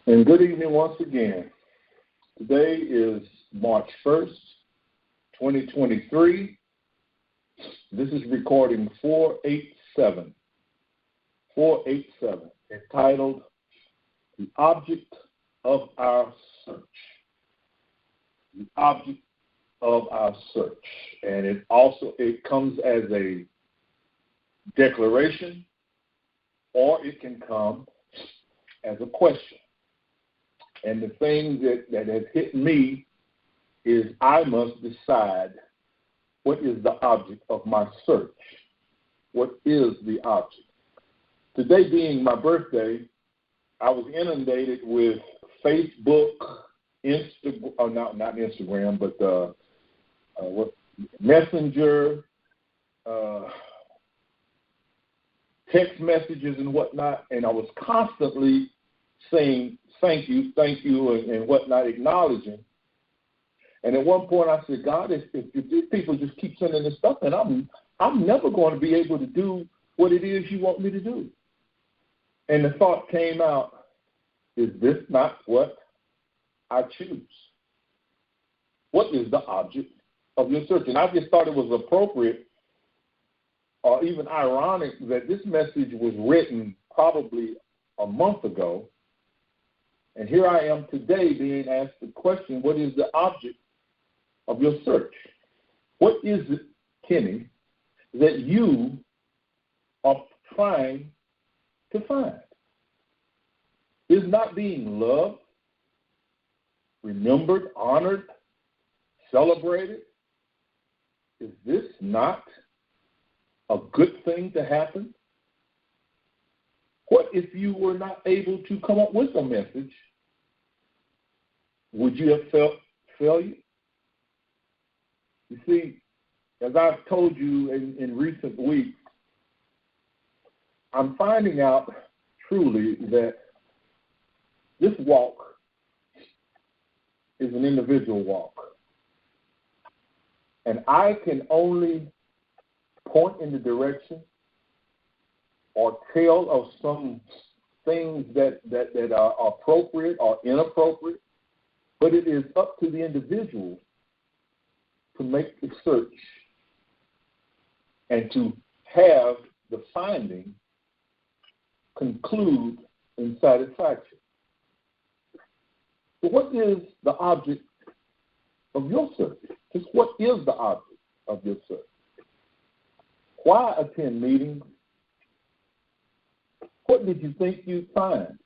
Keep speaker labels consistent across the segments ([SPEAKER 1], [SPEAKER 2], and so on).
[SPEAKER 1] And good evening once again. Today is March 1st, 2023. This is recording 487, entitled The Object of Our Search. The Object of Our Search. And it comes as a declaration, or it can come as a question. And the thing that has hit me is I must decide what is the object of my search. What is the object? Today being my birthday, I was inundated with Facebook, not Instagram, but Messenger, text messages and whatnot, and I was constantly saying thank you, and whatnot, acknowledging. And at one point I said, God, if these people just keep sending this stuff, then I'm never going to be able to do what it is you want me to do. And the thought came out, is this not what I choose? What is the object of your search? And I just thought it was appropriate or even ironic that this message was written probably a month ago. And here I am today being asked the question, what is the object of your search? What is it, Kenny, that you are trying to find? Is not being loved, remembered, honored, celebrated? Is this not a good thing to happen? What if you were not able to come up with a message? Would you have felt failure? You see, as I've told you in recent weeks, I'm finding out truly that this walk is an individual walk. And I can only point in the direction or tell of some things that are appropriate or inappropriate, but it is up to the individual to make the search and to have the finding conclude in satisfaction. So what is the object of your search? Just what is the object of your search? Why attend meetings? What did you think you'd find?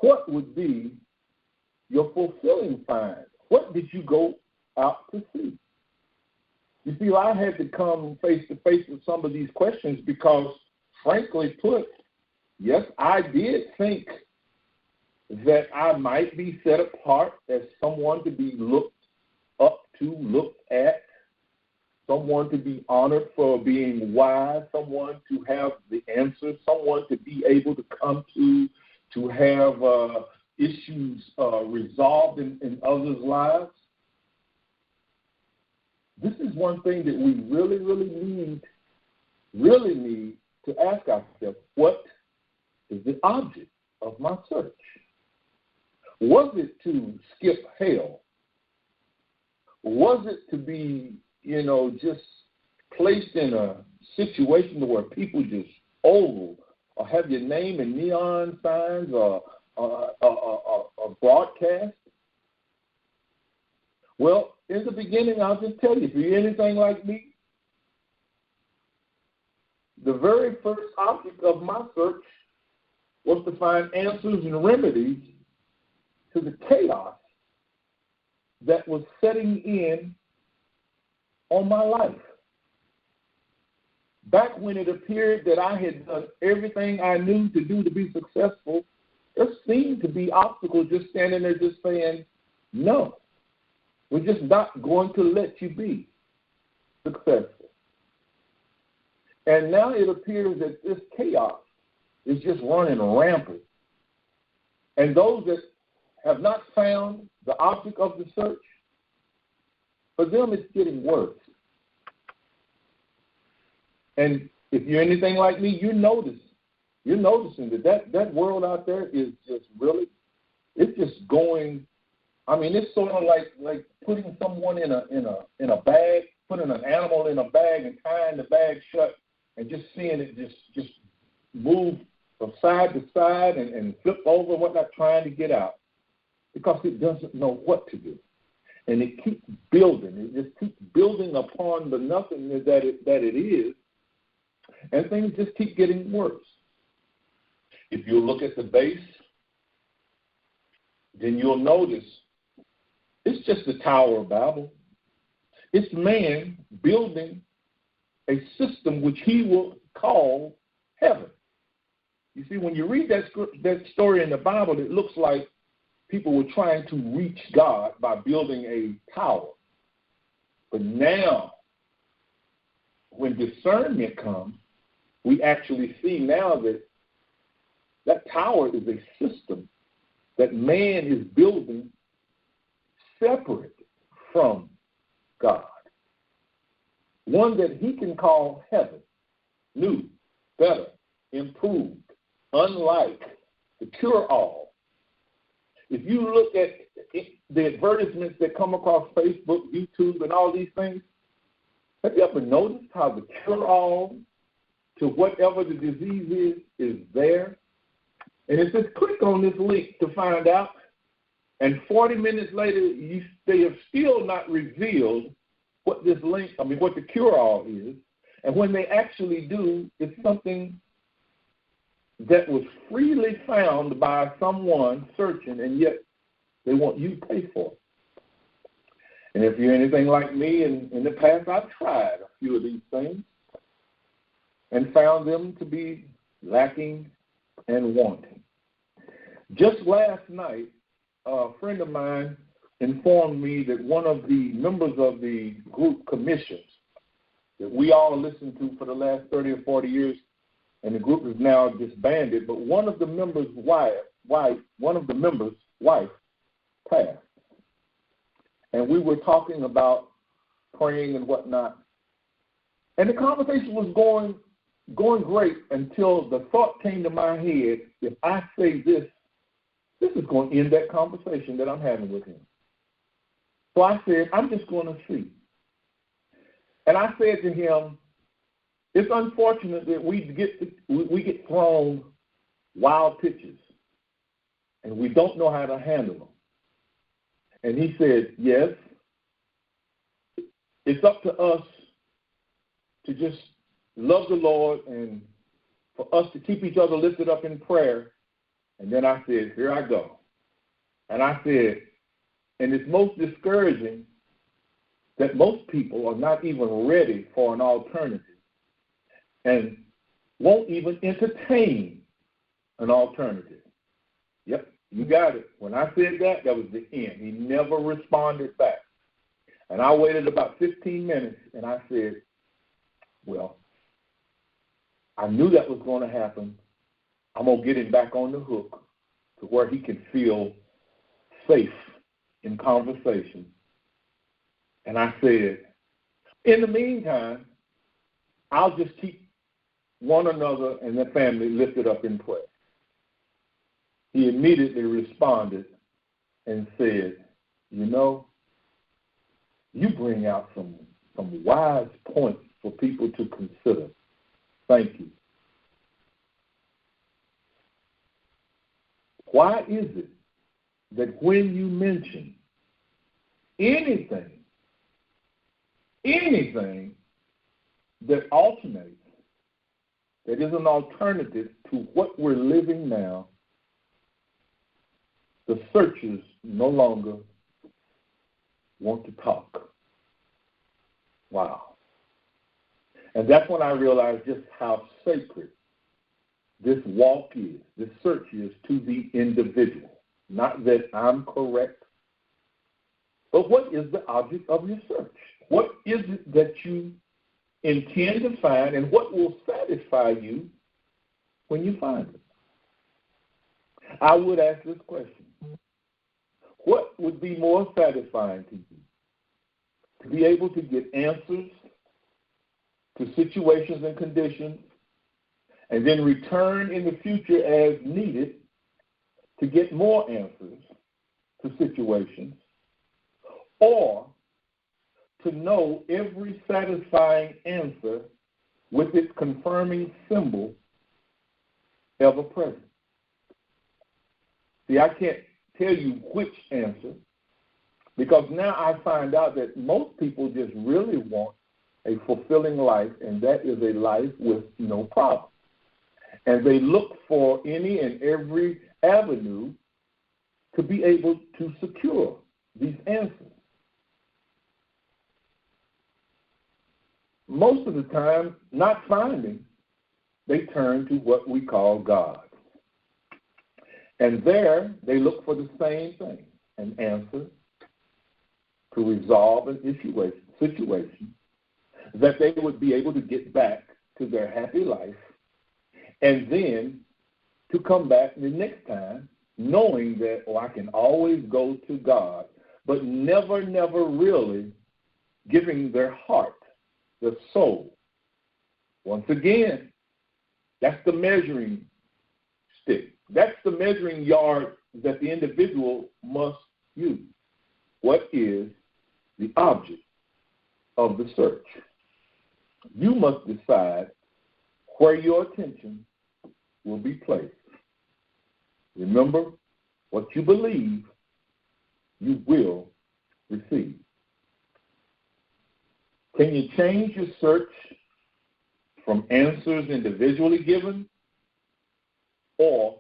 [SPEAKER 1] What would be your fulfilling find? What did you go out to see? You see, I had to come face to face with some of these questions because, frankly put, yes, I did think that I might be set apart as someone to be looked up to, looked at, someone to be honored for being wise, someone to have the answers, someone to be able to come to have issues resolved in others' lives. This is one thing that we really need to ask ourselves, what is the object of my search? Was it to skip hell? Was it to be, just placed in a situation where people just ogle or have your name in neon signs or broadcast? Well, in the beginning, I'll just tell you, if you're anything like me, the very first object of my search was to find answers and remedies to the chaos that was setting in on my life. Back when it appeared that I had done everything I knew to do to be successful, there seemed to be obstacles just standing there just saying, no, we're just not going to let you be successful. And now it appears that this chaos is just running rampant. And those that have not found the object of the search, for them it's getting worse. And if you're anything like me, you notice you're noticing that world out there is just really, it's just going. I mean, it's sort of like putting someone in a bag, putting an animal in a bag and tying the bag shut, and just seeing it just move from side to side and flip over and whatnot, trying to get out, because it doesn't know what to do. And it keeps building. It just keeps building upon the nothingness that it is, and things just keep getting worse. If you look at the base, then you'll notice it's just the Tower of Babel. It's man building a system which he will call heaven. You see, when you read that story in the Bible, it looks like people were trying to reach God by building a tower. But now, when discernment comes, we actually see now that tower is a system that man is building separate from God. One that he can call heaven, new, better, improved, unlike, the cure-all. If you look at the advertisements that come across Facebook, YouTube, and all these things, have you ever noticed how the cure-all to whatever the disease is there? And it says, click on this link to find out. And 40 minutes later, they have still not revealed what this link, what the cure-all is. And when they actually do, it's something that was freely found by someone searching, and yet they want you to pay for it. And if you're anything like me, in the past I've tried a few of these things and found them to be lacking and wanting. Just last night, a friend of mine informed me that one of the members of the group Commissions that we all listened to for the last 30 or 40 years, and the group is now disbanded, but one of the members' wife passed. And we were talking about praying and whatnot. And the conversation was going great until the thought came to my head, if I say this is going to end that conversation that I'm having with him. So I said, I'm just going to see. And I said to him, it's unfortunate that we get thrown wild pitches, and we don't know how to handle them. And he said, yes, it's up to us to just love the Lord and for us to keep each other lifted up in prayer. And then I said, here I go. And I said, and it's most discouraging that most people are not even ready for an alternative and won't even entertain an alternative. Yep, you got it. When I said that was the end. He never responded back. And I waited about 15 minutes, and I said, well, I knew that was going to happen. I'm going to get him back on the hook to where he can feel safe in conversation. And I said, in the meantime, I'll just keep one another and their family lifted up in prayer. He immediately responded and said, you bring out some wise points for people to consider. Thank you. Why is it that when you mention anything that alternates, that is an alternative to what we're living now, the searchers no longer want to talk? Wow. And that's when I realized just how sacred this walk is, this search is to the individual. Not that I'm correct, but what is the object of your search? What is it that you intend to find, and what will satisfy you when you find it? I would ask this question. What would be more satisfying to you? To be able to get answers to situations and conditions and then return in the future as needed to get more answers to situations, or to know every satisfying answer with its confirming symbol ever present. See, I can't tell you which answer, because now I find out that most people just really want a fulfilling life, and that is a life with no problem. And they look for any and every avenue to be able to secure these answers. Most of the time, not finding, they turn to what we call God. And there, they look for the same thing, an answer to resolve an situation that they would be able to get back to their happy life, and then to come back the next time knowing that, I can always go to God, but never really giving their heart, their soul. Once again, that's the measuring stick. That's the measuring yard that the individual must use. What is the object of the search? You must decide where your attention will be placed. Remember, what you believe, you will receive. Can you change your search from answers individually given or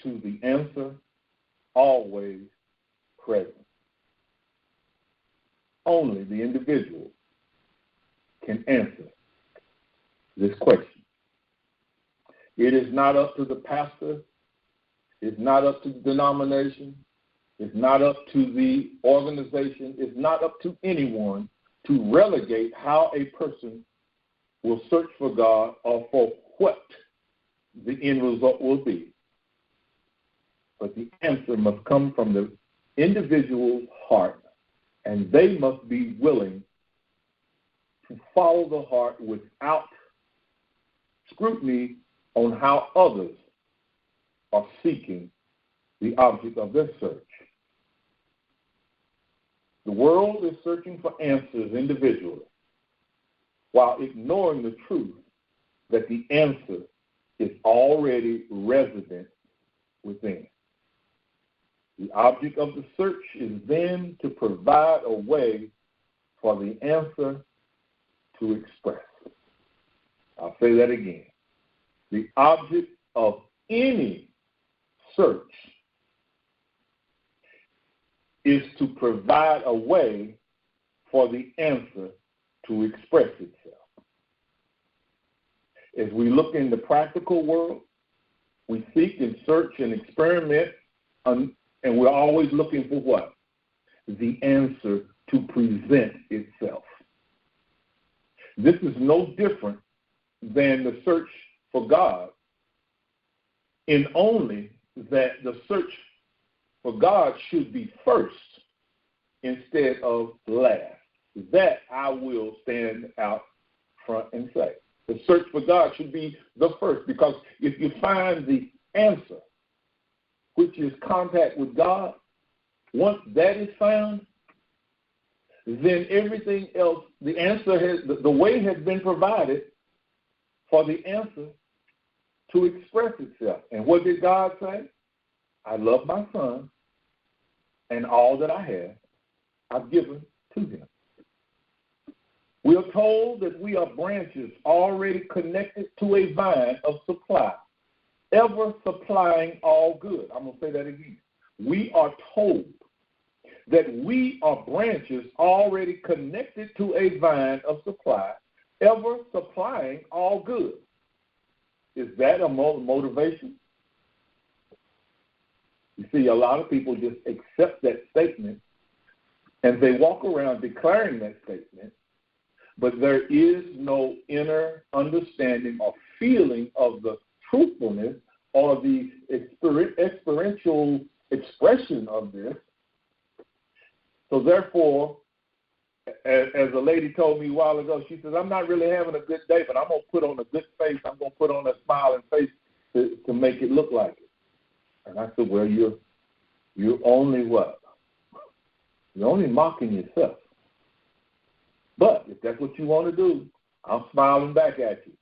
[SPEAKER 1] to the answer always present? Only the individual can answer this question. It is not up to the pastor. It's not up to the denomination. It's not up to the organization. It's not up to anyone to relegate how a person will search for God or for what the end result will be. But the answer must come from the individual's heart, and they must be willing to follow the heart without scrutiny on how others are seeking the object of their search. The world is searching for answers individually while ignoring the truth that the answer is already resident within. The object of the search is then to provide a way for the answer to express. I'll say that again. The object of any search is to provide a way for the answer to express itself. As we look in the practical world, we seek and search and experiment, and we're always looking for what? The answer to present itself. This is no different than the search for God, in only that the search for God should be first instead of last. That I will stand out front and say. The search for God should be the first, because if you find the answer, which is contact with God, once that is found, then everything else, the answer the way has been provided for the answer to express itself. And what did God say? I love my son, and all that I have, I've given to him. We are told that we are branches already connected to a vine of supply, ever supplying all good. I'm going to say that again. We are told that we are branches already connected to a vine of supply, ever supplying all good. Is that a motivation? You see, a lot of people just accept that statement and they walk around declaring that statement, but there is no inner understanding or feeling of the truthfulness or the experiential expression of this. So therefore, as a lady told me a while ago, she says, I'm not really having a good day, but I'm going to put on a good face. I'm going to put on a smiling face to make it look like it. And I said, well, you're only what? You're only mocking yourself. But if that's what you want to do, I'm smiling back at you.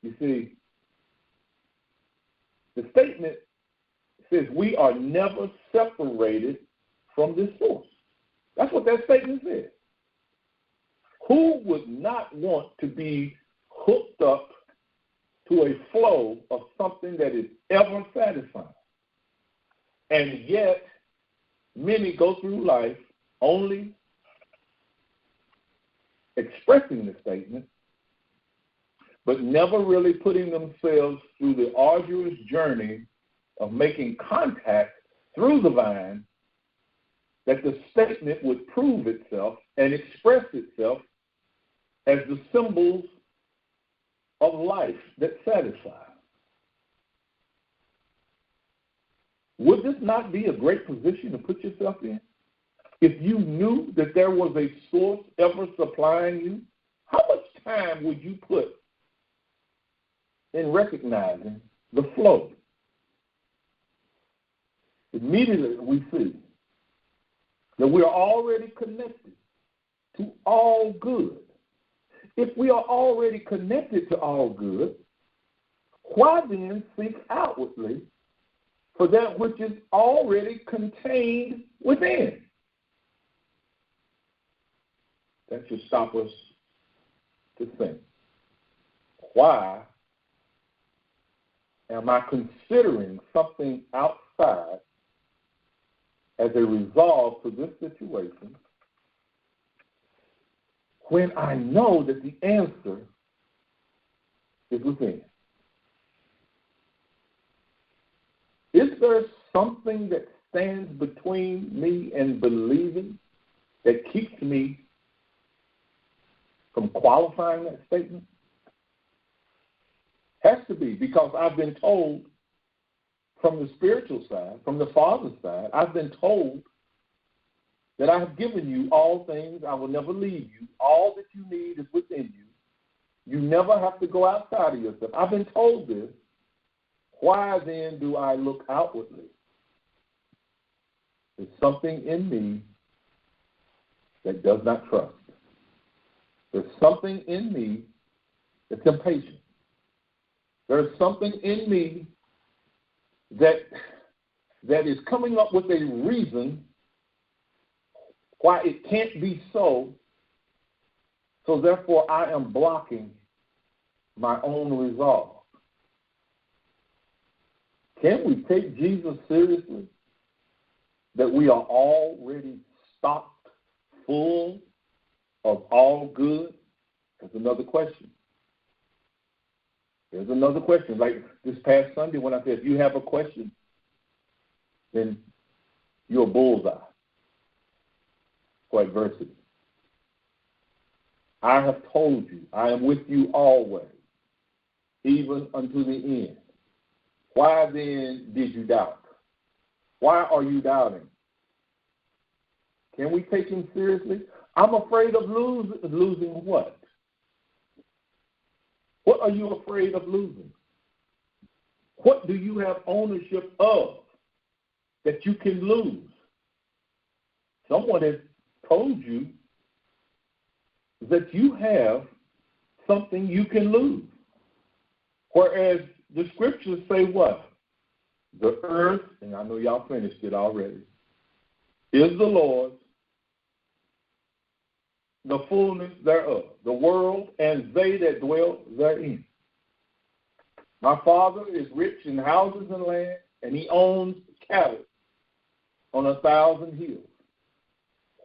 [SPEAKER 1] You see, the statement says we are never separated from this source. That's what that statement says. Who would not want to be hooked up to a flow of something that is ever satisfying? And yet, many go through life only expressing the statement, but never really putting themselves through the arduous journey of making contact through the vine, that the statement would prove itself and express itself as the symbols of life that satisfy. Would this not be a great position to put yourself in? If you knew that there was a source ever supplying you, how much time would you put in recognizing the flow? Immediately we see that we are already connected to all good. If we are already connected to all good, why then seek outwardly for that which is already contained within? That should stop us to think. Why am I considering something outside as a resolve to this situation when I know that the answer is within? Is there something that stands between me and believing that keeps me from qualifying that statement? Has to be, because I've been told from the spiritual side, from the Father's side, I've been told that I have given you all things. I will never leave you. All that you need is within you. You never have to go outside of yourself. I've been told this. Why then do I look outwardly? There's something in me that does not trust. There's something in me that's impatient. There's something in me that is coming up with a reason why it can't be so therefore I am blocking my own resolve. Can we take Jesus seriously? That we are already stocked full of all good? That's another question. There's another question. Like this past Sunday when I said, if you have a question, then you're a bullseye for adversity. I have told you, I am with you always, even unto the end. Why then did you doubt? Why are you doubting? Can we take him seriously? I'm afraid of losing what? What are you afraid of losing? What do you have ownership of that you can lose? Someone has told you that you have something you can lose. Whereas the scriptures say what? The earth, and I know y'all finished it already, is the Lord's, the fullness thereof, the world and they that dwell therein. My Father is rich in houses and land, and he owns cattle on 1,000 hills.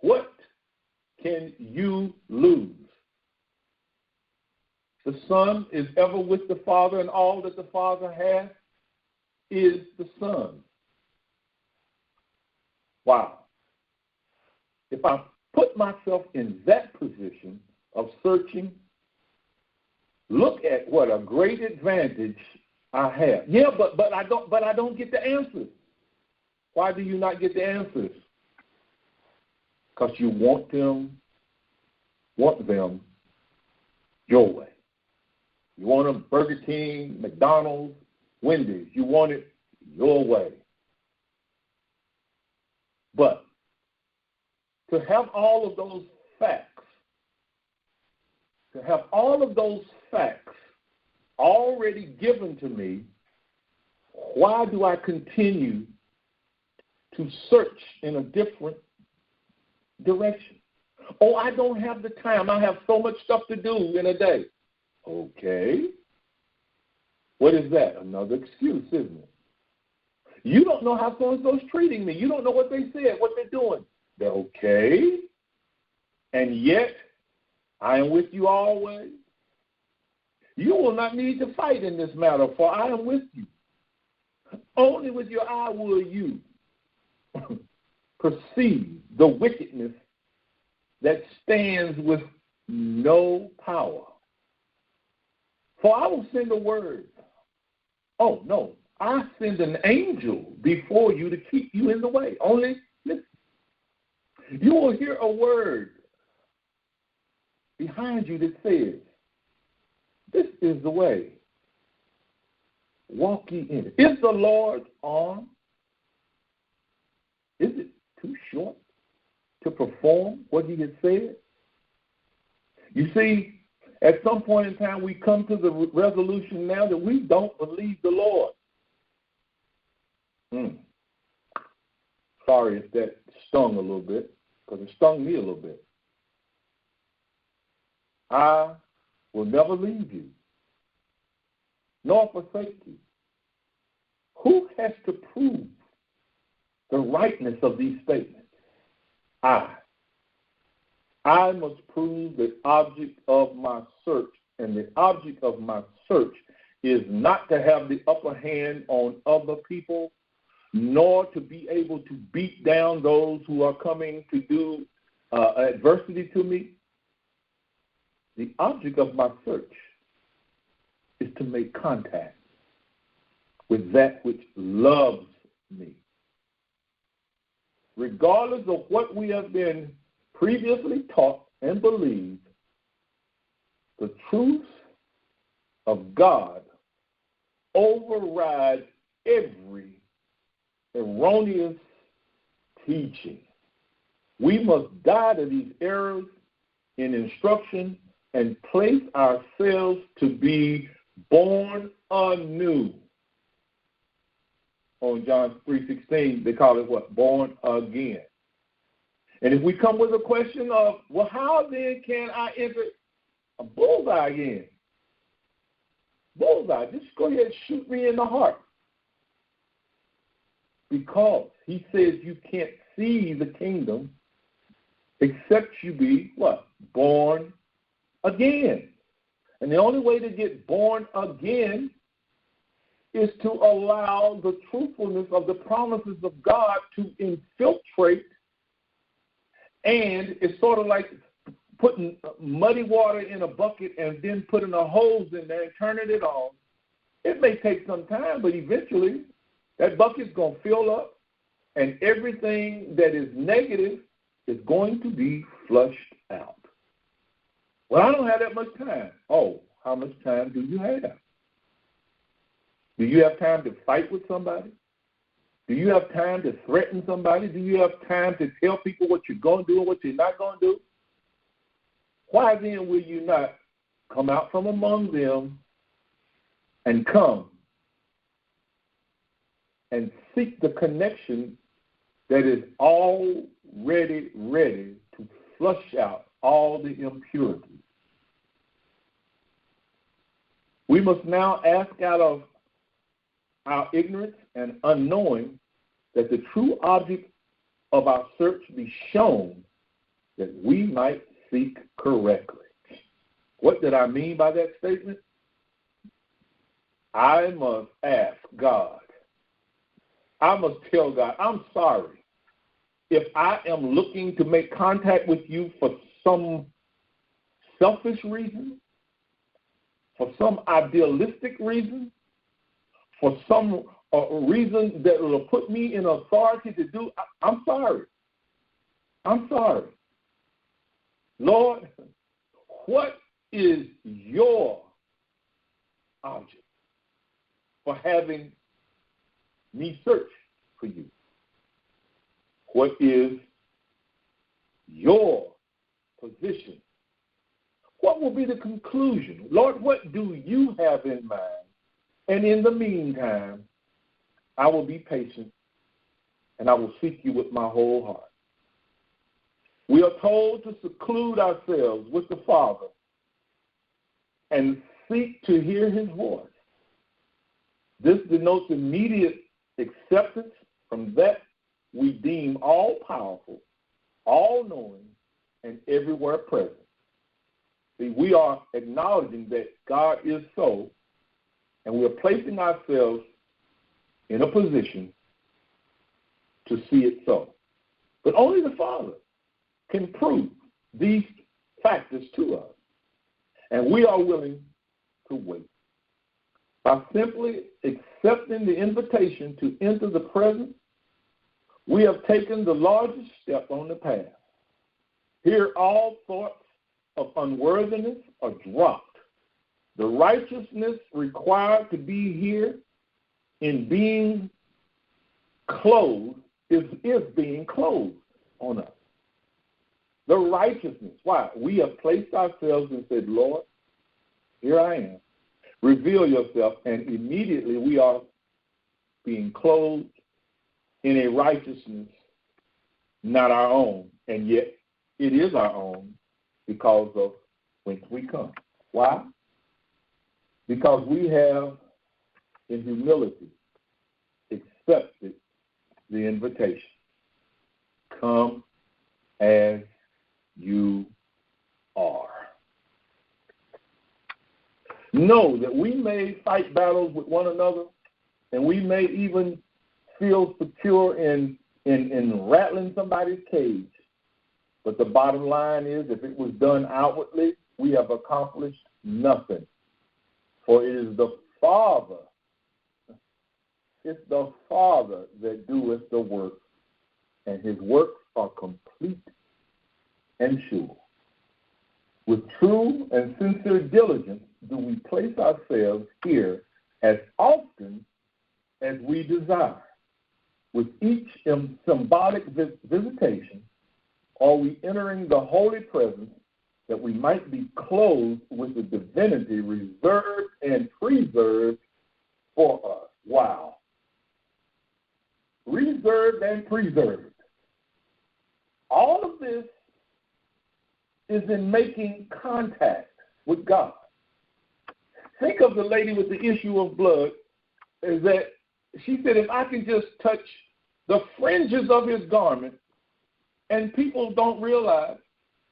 [SPEAKER 1] What can you lose? The Son is ever with the Father, and all that the Father has is the Son. Wow. If I put myself in that position of searching, look at what a great advantage I have. Yeah, but I don't get the answers. Why do you not get the answers? because you want them your way. You want them Burger King, McDonald's, Wendy's. You want it your way. But to have all of those facts, already given to me, why do I continue to search in a different direction? Oh, I don't have the time. I have so much stuff to do in a day. Okay. What is that? Another excuse, isn't it? You don't know how so-and-so's treating me. You don't know what they said, what they're doing. They're okay. And yet, I am with you always. You will not need to fight in this matter, for I am with you. Only with your eye will you perceive the wickedness that stands with no power. For I will send a word. Oh, no. I send an angel before you to keep you in the way. Only listen. You will hear a word behind you that says, this is the way. Walk ye in it. Is the Lord's arm, is it too short to perform what he has said? You see, at some point in time, we come to the resolution now that we don't believe the Lord. Sorry if that stung a little bit, because it stung me a little bit. I will never leave you, nor forsake you. Who has to prove the rightness of these statements? I must prove the object of my search, and the object of my search is not to have the upper hand on other people, nor to be able to beat down those who are coming to do adversity to me. The object of my search is to make contact with that which loves me. Regardless of what we have been previously taught and believed, the truth of God overrides every erroneous teaching. We must die to these errors in instruction and place ourselves to be born anew. On John 3:16, they call it what? Born again. And if we come with a question of, well, how then can I enter a bullseye again? Bullseye, just go ahead and shoot me in the heart. Because he says you can't see the kingdom except you be what? Born again. And the only way to get born again is to allow the truthfulness of the promises of God to infiltrate. And it's sort of like putting muddy water in a bucket and then putting a hose in there and turning it on. It may take some time, but eventually that bucket's going to fill up, and everything that is negative is going to be flushed out. Well, I don't have that much time. Oh, how much time do you have? Do you have time to fight with somebody? Do you have time to threaten somebody? Do you have time to tell people what you're going to do and what you're not going to do? Why then will you not come out from among them and come and seek the connection that is already ready to flush out all the impurities? We must now ask out of our ignorance and unknowing that the true object of our search be shown, that we might seek correctly. What did I mean by that statement? I must ask God. I must tell God, I'm sorry if I am looking to make contact with you for some selfish reason, for some idealistic reason, for some reason that will put me in authority to do. I'm sorry. I'm sorry. Lord, what is your object for having me search for you? What is your position? What will be the conclusion? Lord, what do you have in mind? And in the meantime, I will be patient and I will seek you with my whole heart. We are told to seclude ourselves with the Father and seek to hear his voice. This denotes immediate acceptance from that we deem all-powerful, all-knowing, and everywhere present. See, we are acknowledging that God is so, and we are placing ourselves in a position to see it so. But only the Father can prove these factors to us, and we are willing to wait. By simply accepting the invitation to enter the presence, we have taken the largest step on the path. Here, all thoughts of unworthiness are dropped. The righteousness required to be here in being clothed is being clothed on us. The righteousness. Why? We have placed ourselves and said, Lord, here I am. Reveal yourself, and immediately we are being clothed in a righteousness not our own, and yet it is our own because of whence we come. Why? Because we have, in humility, accepted the invitation. Come as you are. Know that we may fight battles with one another, and we may even feel secure in rattling somebody's cage. But the bottom line is, if it was done outwardly, we have accomplished nothing. For it is the Father, it's the Father that doeth the work, and his works are complete and sure. With true and sincere diligence do we place ourselves here as often as we desire. With each symbolic visitation, are we entering the holy presence that we might be clothed with the divinity reserved and preserved for us. Wow. Reserved and preserved. All of this is in making contact with God. Think of the lady with the issue of blood, is that she said, if I can just touch the fringes of his garment, and people don't realize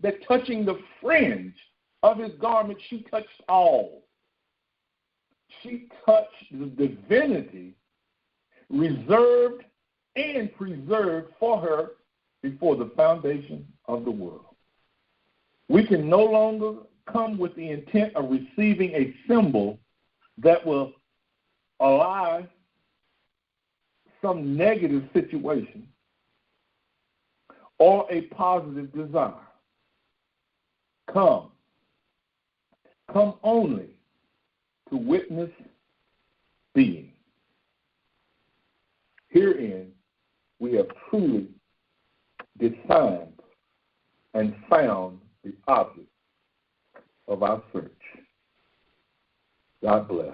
[SPEAKER 1] that touching the fringe of his garment, she touched all. She touched the divinity reserved and preserved for her before the foundation of the world. We can no longer come with the intent of receiving a symbol that will allay some negative situation or a positive desire. Come only to witness being. Herein we have truly defined and found the object of our search. God bless.